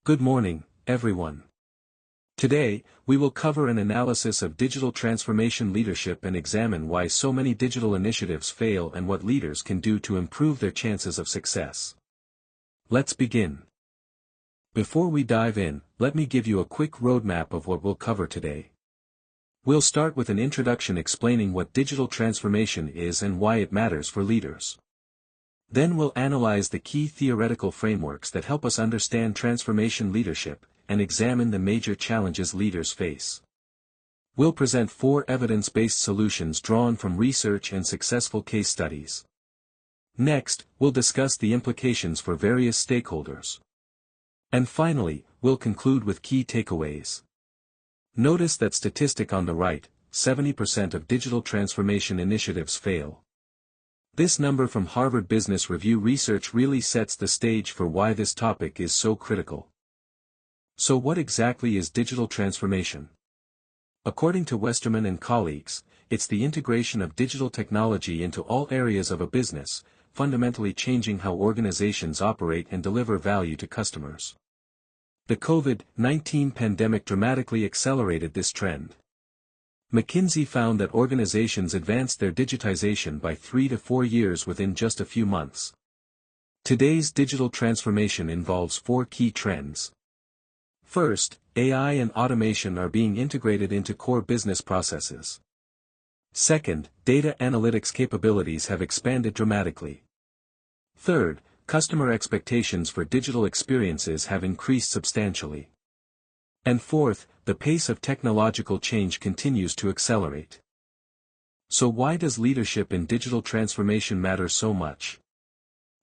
Good morning, everyone. Today, we will cover an analysis of digital transformation leadership and examine why so many digital initiatives fail and what leaders can do to improve their chances of success. Let's begin. Before we dive in, let me give you a quick roadmap of what we'll cover today. We'll start with an introduction explaining what digital transformation is and why it matters for leaders. Then we'll analyze the key theoretical frameworks that help us understand transformation leadership, and examine the major challenges leaders face. We'll present 4 evidence-based solutions drawn from research and successful case studies. Next, we'll discuss the implications for various stakeholders. And finally, we'll conclude with key takeaways. Notice that statistic on the right, 70% of digital transformation initiatives fail. This number from Harvard Business Review research really sets the stage for why this topic is so critical. So what exactly is digital transformation? According to Westerman and colleagues, it's the integration of digital technology into all areas of a business, fundamentally changing how organizations operate and deliver value to customers. The COVID-19 pandemic dramatically accelerated this trend. McKinsey found that organizations advanced their digitization by 3 to 4 years within just a few months. Today's digital transformation involves 4 key trends. First, AI and automation are being integrated into core business processes. Second, data analytics capabilities have expanded dramatically. Third, customer expectations for digital experiences have increased substantially. And fourth, the pace of technological change continues to accelerate. So why does leadership in digital transformation matter so much?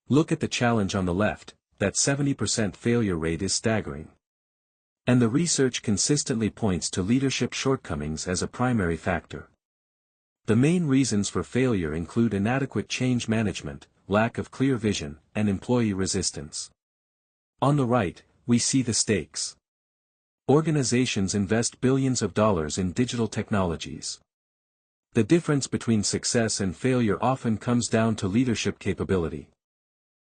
Look at the challenge on the left, that 70% failure rate is staggering. And the research consistently points to leadership shortcomings as a primary factor. The main reasons for failure include inadequate change management, lack of clear vision, and employee resistance. On the right, we see the stakes. Organizations invest billions of dollars in digital technologies. The difference between success and failure often comes down to leadership capability.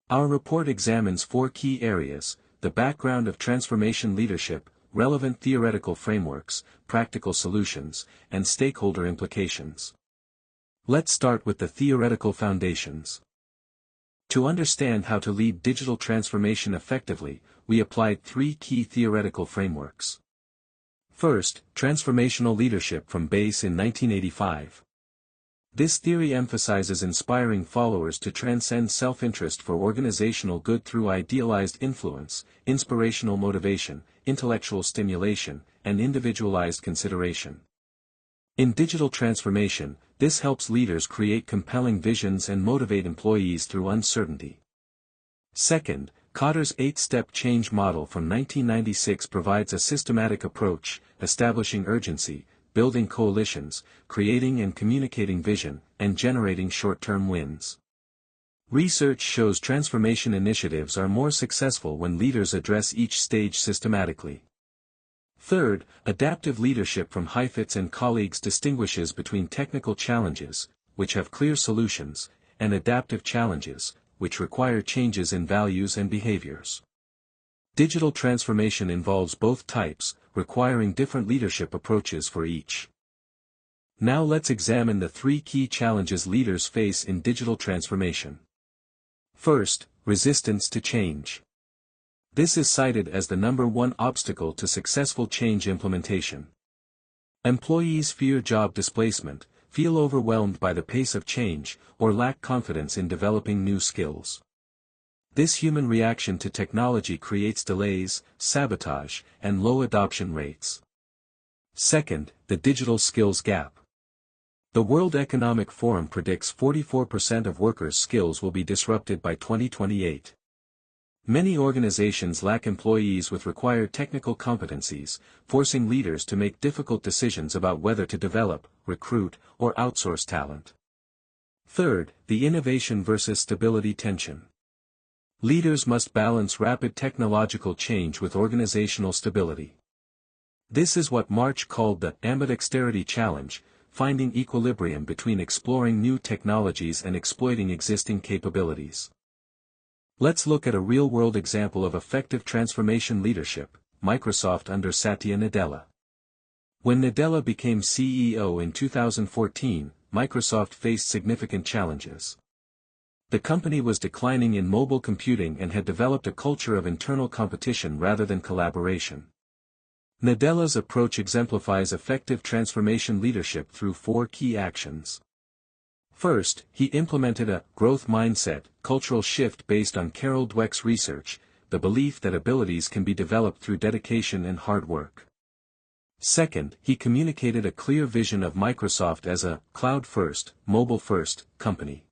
Our report examines 4 key areas: the background of transformation leadership, relevant theoretical frameworks, practical solutions, and stakeholder implications. Let's start with the theoretical foundations. To understand how to lead digital transformation effectively, we applied 3 key theoretical frameworks. First, transformational leadership from Bayes in 1985. This theory emphasizes inspiring followers to transcend self-interest for organizational good through idealized influence, inspirational motivation, intellectual stimulation, and individualized consideration. In digital transformation, this helps leaders create compelling visions and motivate employees through uncertainty. Second, Kotter's 8-step change model from 1996 provides a systematic approach, establishing urgency, building coalitions, creating and communicating vision, and generating short-term wins. Research shows transformation initiatives are more successful when leaders address each stage systematically. Third, adaptive leadership from Heifetz and colleagues distinguishes between technical challenges, which have clear solutions, and adaptive challenges, which require changes in values and behaviors. Digital transformation involves both types, requiring different leadership approaches for each. Now let's examine the 3 key challenges leaders face in digital transformation. First, resistance to change. This is cited as the number 1 obstacle to successful change implementation. Employees fear job displacement, feel overwhelmed by the pace of change, or lack confidence in developing new skills. This human reaction to technology creates delays, sabotage, and low adoption rates. Second, the digital skills gap. The World Economic Forum predicts 44% of workers' skills will be disrupted by 2028. Many organizations lack employees with required technical competencies, forcing leaders to make difficult decisions about whether to develop, recruit, or outsource talent. Third, the innovation versus stability tension. Leaders must balance rapid technological change with organizational stability. This is what March called the ambidexterity challenge, finding equilibrium between exploring new technologies and exploiting existing capabilities. Let's look at a real-world example of effective transformation leadership, Microsoft under Satya Nadella. When Nadella became CEO in 2014, Microsoft faced significant challenges. The company was declining in mobile computing and had developed a culture of internal competition rather than collaboration. Nadella's approach exemplifies effective transformation leadership through 4 key actions. First, he implemented a growth mindset, cultural shift based on Carol Dweck's research, the belief that abilities can be developed through dedication and hard work. Second, he communicated a clear vision of Microsoft as a cloud-first, mobile-first company.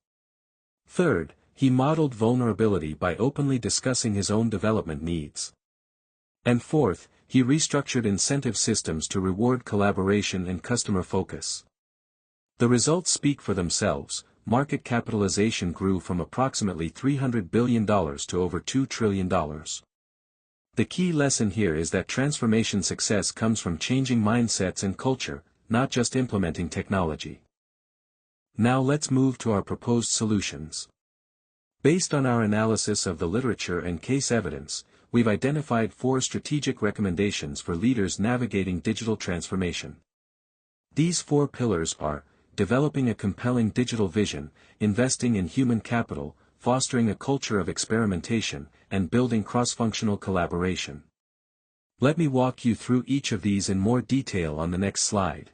Third, he modeled vulnerability by openly discussing his own development needs. And fourth, he restructured incentive systems to reward collaboration and customer focus. The results speak for themselves. Market capitalization grew from approximately $300 billion to over $2 trillion. The key lesson here is that transformation success comes from changing mindsets and culture, not just implementing technology. Now let's move to our proposed solutions. Based on our analysis of the literature and case evidence, we've identified 4 strategic recommendations for leaders navigating digital transformation. These 4 pillars are: developing a compelling digital vision, investing in human capital, fostering a culture of experimentation, and building cross-functional collaboration. Let me walk you through each of these in more detail on the next slide.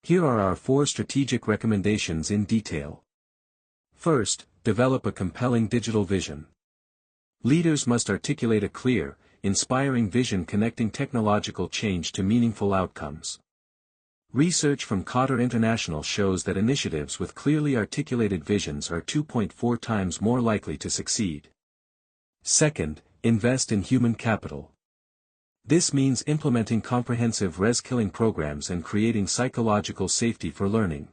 Here are our 4 strategic recommendations in detail. First, develop a compelling digital vision. Leaders must articulate a clear, inspiring vision connecting technological change to meaningful outcomes. Research from Cotter International shows that initiatives with clearly articulated visions are 2.4 times more likely to succeed. Second, invest in human capital. This means implementing comprehensive reskilling programs and creating psychological safety for learning.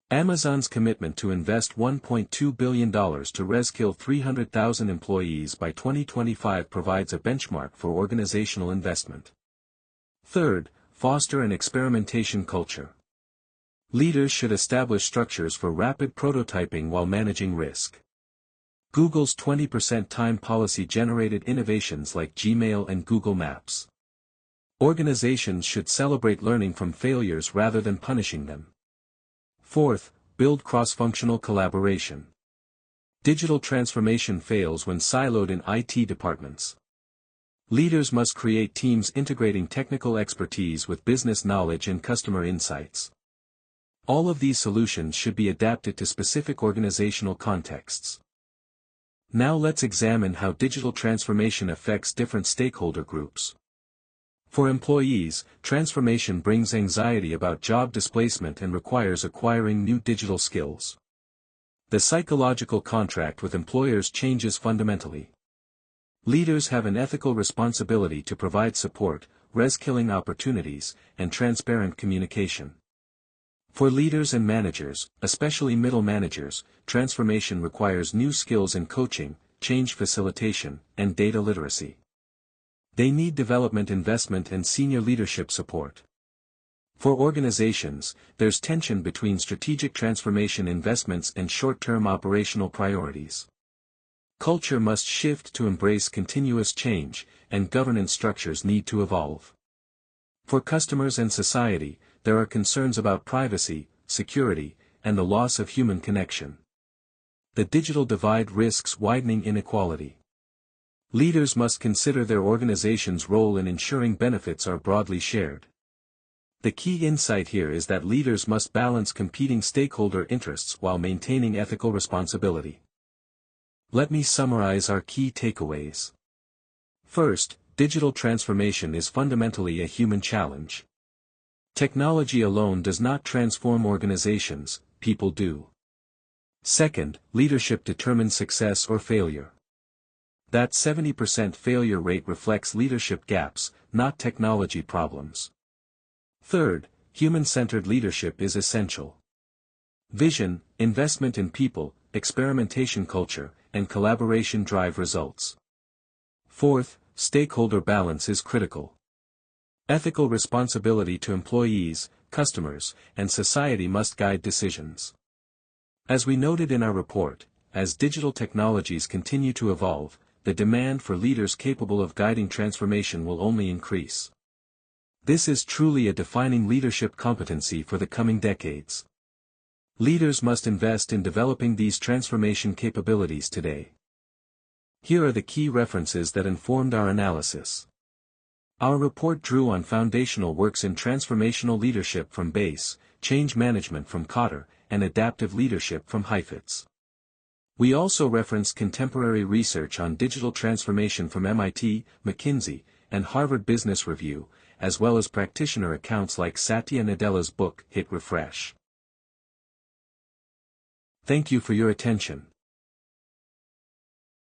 Amazon's commitment to invest $1.2 billion to reskill 300,000 employees by 2025 provides a benchmark for organizational investment. Third, foster an experimentation culture. Leaders should establish structures for rapid prototyping while managing risk. Google's 20% time policy generated innovations like Gmail and Google Maps. Organizations should celebrate learning from failures rather than punishing them. Fourth, build cross-functional collaboration. Digital transformation fails when siloed in IT departments. Leaders must create teams integrating technical expertise with business knowledge and customer insights. All of these solutions should be adapted to specific organizational contexts. Now let's examine how digital transformation affects different stakeholder groups. For employees, transformation brings anxiety about job displacement and requires acquiring new digital skills. The psychological contract with employers changes fundamentally. Leaders have an ethical responsibility to provide support, reskilling opportunities, and transparent communication. For leaders and managers, especially middle managers, transformation requires new skills in coaching, change facilitation, and data literacy. They need development investment and senior leadership support. For organizations, there's tension between strategic transformation investments and short-term operational priorities. Culture must shift to embrace continuous change, and governance structures need to evolve. For customers and society, there are concerns about privacy, security, and the loss of human connection. The digital divide risks widening inequality. Leaders must consider their organization's role in ensuring benefits are broadly shared. The key insight here is that leaders must balance competing stakeholder interests while maintaining ethical responsibility. Let me summarize our key takeaways. First, digital transformation is fundamentally a human challenge. Technology alone does not transform organizations, people do. Second, leadership determines success or failure. That 70% failure rate reflects leadership gaps, not technology problems. Third, human-centered leadership is essential. Vision, investment in people, experimentation culture, and collaboration drive results. Fourth, stakeholder balance is critical. Ethical responsibility to employees, customers, and society must guide decisions. As we noted in our report, as digital technologies continue to evolve, the demand for leaders capable of guiding transformation will only increase. This is truly a defining leadership competency for the coming decades. Leaders must invest in developing these transformation capabilities today. Here are the key references that informed our analysis. Our report drew on foundational works in transformational leadership from Bass, change management from Cotter, and adaptive leadership from Heifetz. We also referenced contemporary research on digital transformation from MIT, McKinsey, and Harvard Business Review, as well as practitioner accounts like Satya Nadella's book, Hit Refresh. Thank you for your attention.